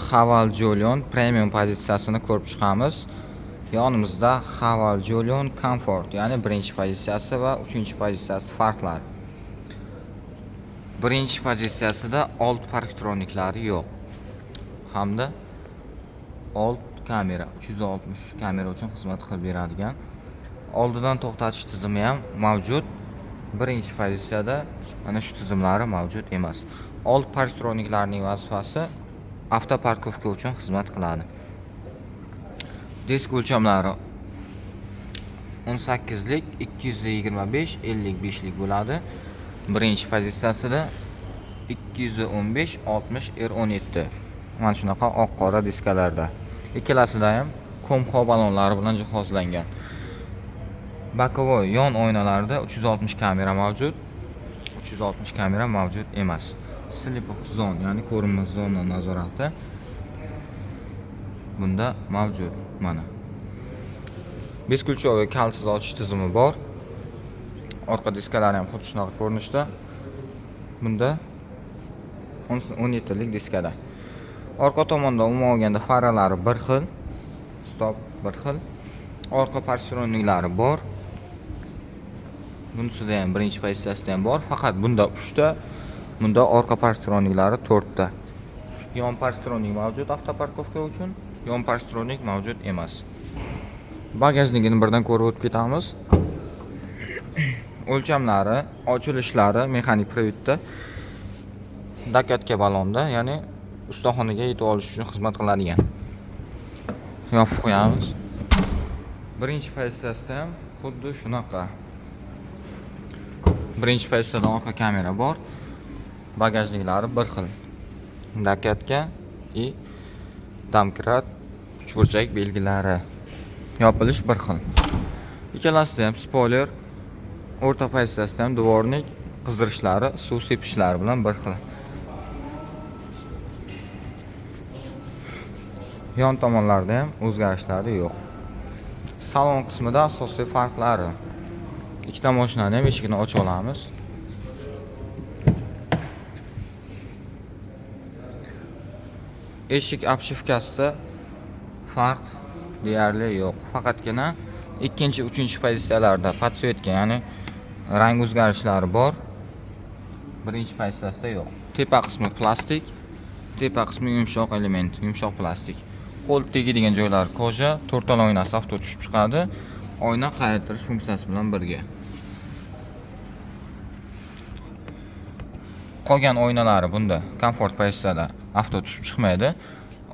Haval Julion premium pozitsiyasini ko'rib chiqamiz. Yonimizda Haval Julion Comfort, ya'ni birinchi pozitsiyasi va uchinchi pozitsiyasi farqlari. Birinchi pozitsiyasida old parktroniklari yo'q. Hamda old kamera 360 kamera uchun xizmat qilib beradigan. Oldidan to'xtatish tizimi ham mavjud. Birinchi pozitsiyada mana shu tizimlari mavjud emas. Old parktroniklarning vazifasi avtoparkovka uchun xizmat qiladi. Disk o'lchamlari 18 lik 225 55 lik bo'ladi. Birinchi pozitsiyasida 215 60 R17. Mana shunaqa oq-qora diskalarda. Ikkalasida ham komxo balonlari bilan jihozlangan. Bokovoy yon oynalarida 360 kamera mavjud. 360 kamera mavjud emas. Slip-off zone, ya'ni ko'rinmas zona nazorati bunda mavjud. Mana. Beskulchovi kaltsiz ochish tizimi bor. Orqa diskalari ham xuddi shunaqa ko'rinishda. Bunda 17 lik diskada. Orqa tomonda umuman olganda faralari bir xil, stop bir xil. Orqa parktroniklari bor. Bunisida ham birinchi pozitsiyasida ham bor, faqat bunda 3 ta, bunda orqa parktroniklari 4 ta. Yon parktronik mavjud avtoparkovka uchun, yon parktronik mavjud emas. Bagajligini birdan ko'rib o'tib ketamiz. O'lchamlari, ochilishlari mexanik prividda, dakatka balonda, ya'ni ustaxonaga yetib olish uchun xizmat qiladigan. Yopib qo'yamiz. Birinchi pozitsiyasida ham xuddi shunaqa. Birinchi pozitsiyada orqa kamera bor. Bagajliklari bir xil. Dakatka и damkrat uchburchak belgilari. Yopilish bir xil. Ikkalasida ham spoiler, o'rta pozitsiyasida ham dvornik qizdirishlari, suv sepishlari bilan bir xil. Yon tomonlarda ham o'zgarishlari yo'q. Salon qismida asosiy farqlari. Ikkita mashinani ham eshigini ocha olamiz. Eshik obshivkasida farq deyarli yo'q. Faqatgina ikkinchi, uchinchi pozitsiyalarda podsvetka, ya'ni rang o'zgarishlari bor. Birinchi pozitsiyasida yo'q. Tepa qismi plastik, tepa qismi yumshoq element, yumshoq plastik. Qo'l tegadigan joylar koja, to'rtala oynasi avto tushib chiqadi. Oyna qaytarish funksiyasi bilan birga. Qolgan oynalari bunda komfort pozitsiyada avto tushib chiqmaydi.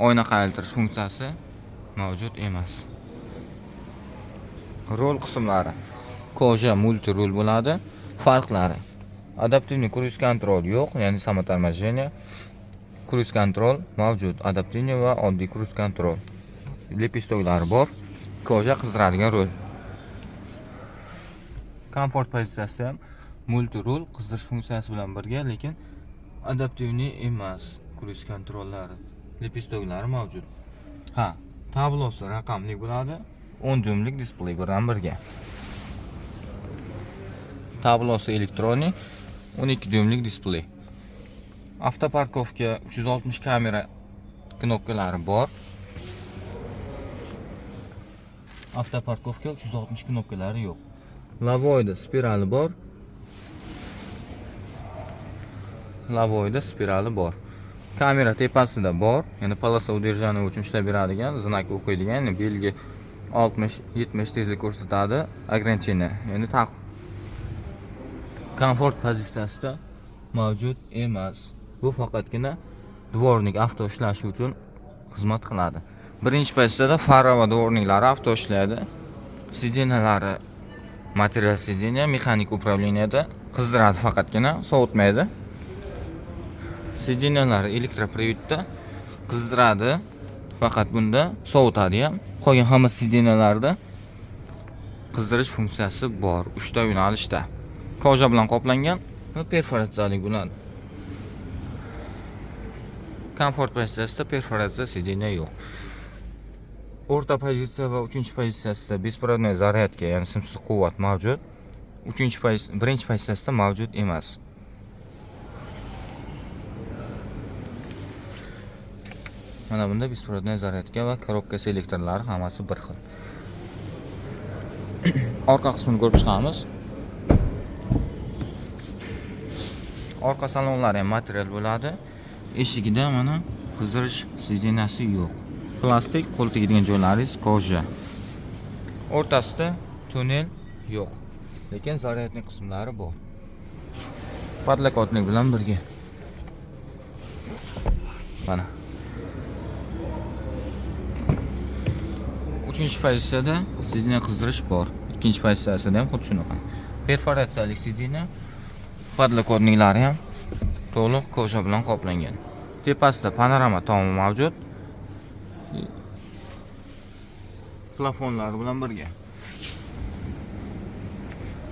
Oyna qaytarish funksiyasi mavjud emas. Rol qismlari koja multi rol bo'ladi. Farqlari: adaptivniy cruise control yo'q, ya'ni samotormojeniya. Cruise control mavjud, adaptivniy va oddiy cruise control. Lepistoklari bor. Koja qizdiradigan rol. Komfort pozitsiyasida ham multi rol qizdirish funksiyasi bilan birga, lekin adaptivniy emas. Cruise kontrollari, lepistoklari mavjud. Tablosi raqamli bo'ladi. 10 jo'mlik displey bilan birga. Tablosi elektronik, 12 jo'mlik displey. Avtoparkovka 360 kamera knopkalari bor. Avtoparkovka 360 knopkalari yo'q. Lavoyda spirali bor. Lavoyda spirali bor. Kamera tepasida bor, ya'ni polosa udержания uchun ishlab beradigan, znak o'qiydigan, ya'ni belgi 60-70 tezlik ko'rsatadi, ограничение, ya'ni taqiq. Komfort pozitsiyasida mavjud emas. Bu faqatgina dvornik avto ishlashi uchun xizmat qiladi. Birinchi pozitsiyada fara va dvorniklari avto ishlaydi. Sidinalari material sidiniya, mexanik upravleniyada qizdiradi faqatgina, sovutmaydi. Sidinalari elektroprividda qizdiradi, faqat bunda sovutadi ham. Qolgan hamma sidinalarda qizdirish funksiyasi bor, 3 ta yo'nalishda. Koja bilan qoplangan va perforatsiyali bo'ladi. Komfort pozitsiyasida perforatsiya sidina yo'q. O'rta pozitsiya va uchinchi pozitsiyasida беспроводной zaryadka, ya'ni simsiz quvvat mavjud. Birinchi pozitsiyasida mavjud emas. Mana bunda besprovодной zaryadka va korobka selektorlari hammasi bir xil. Orqa qismini ko'rib chiqamiz. Orqa salonlari ham material bo'ladi. Eshigida mana qizdirish sidenasi yo'q. Plastik, qo'l tegadigan joylaringiz koja. O'rtasida tunnel yo'q, lekin zaryadnik qismlari bor. Podlokotnik bilan birga. Mana. 3-pozitsiyada sidina qizdirish bor. 2-pozitsiyasida ham xuddi shunaqa. Perforatsiyalik sidina, podlokotniklari ham to'liq koja bilan qoplangan. Tepasida panorama tomi mavjud. Plafonlar bilan birga.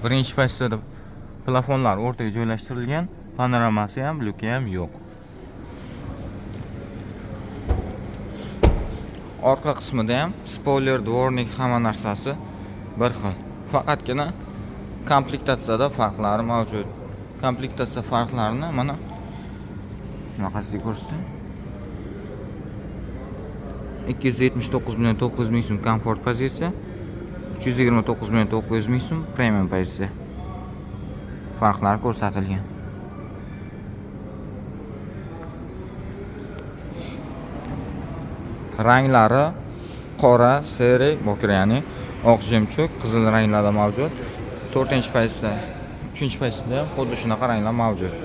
Birinchi pozitsiyada plafonlar o'rtaga joylashtirilgan, panoramasi ham, lyuki ham yo'q. Orqa qismida ham spoiler, dvornik hamma narsasi bir xil. Faqatgina komplektatsiyada farqlari mavjud. Komplektatsiya farqlarini mana bunaqasiga ko'rsatdim. 279.900 ming so'm komfort pozitsiya, 329.900 ming so'm premium pozitsiya. Farqlari ko'rsatilgan. Ranglari qora, seri, bokir, ya'ni oq jemchug, qizil ranglarda mavjud. 4-pozitsiya, 3-pozitsiyada ham xuddi shunaqa ranglar mavjud.